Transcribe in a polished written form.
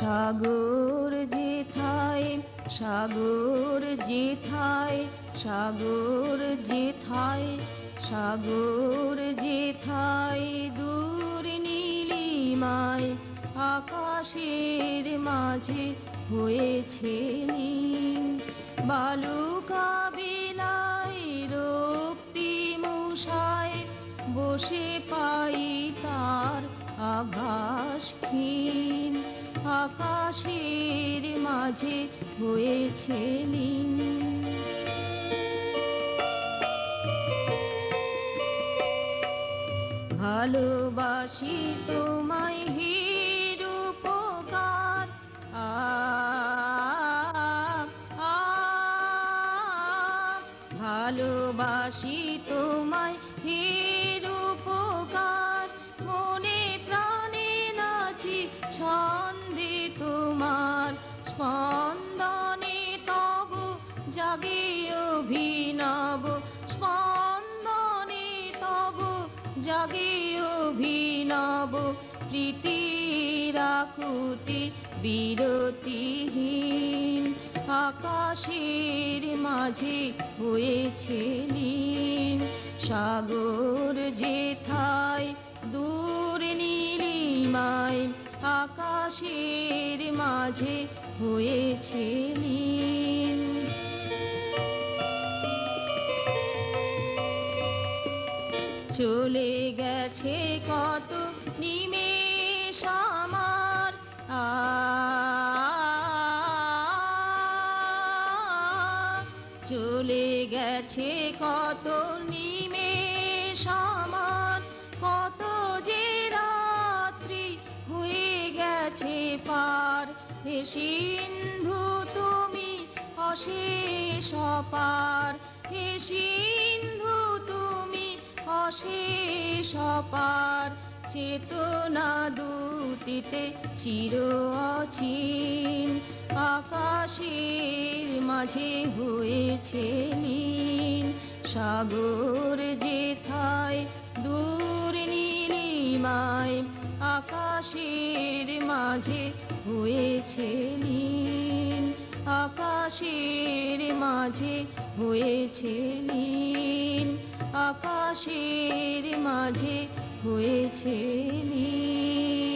সাগর যেথায়, সাগর যেথায়, সাগর যেথায়, সাগর যেথায় দূর নীলিমায় আকাশের মাঝে হয়েছে লীন। বালুকা বেলায় রক্তিমুষায় বসে পাই তার আভাস ক্ষীণ। আকাশের মাঝে হয়েছে লীন। ভালোবাসি তোমায় হে রূপকার, আ আ ভালোবাসি তোমায় হে রূপকার, মনে প্রাণে নাচি ছন্দে তোমার স্পন্দনে তব জাগে অভিনব, স্পন্দনে তব জাগে অভিনব প্রীতির আকুতি বিরতিহীন। আকাশের মাঝে হয়েছে লীন। সাগর যেথায় দূর নীলিমায় আকাশের মাঝে হয়েছে লীন। চলে গেছে কত নিমেষ আমার, চলে গেছে কত নিমেষ আমার, কত যে রাত্রি হয়ে গেছে পার। হে সিন্ধু তুমি অশেষ অপার, হে সিন্ধু তুমি অশেষ অপার। চেতনা দুটিতে চির অচিন আকাশের মাঝে হয়েছে লীন। সাগর যেথায় দূর নীলিমায় আকাশের মাঝে হয়েছে লীন। আকাশের মাঝে হয়েছে লীন। আকাশের মাঝে হয়েছে লীন।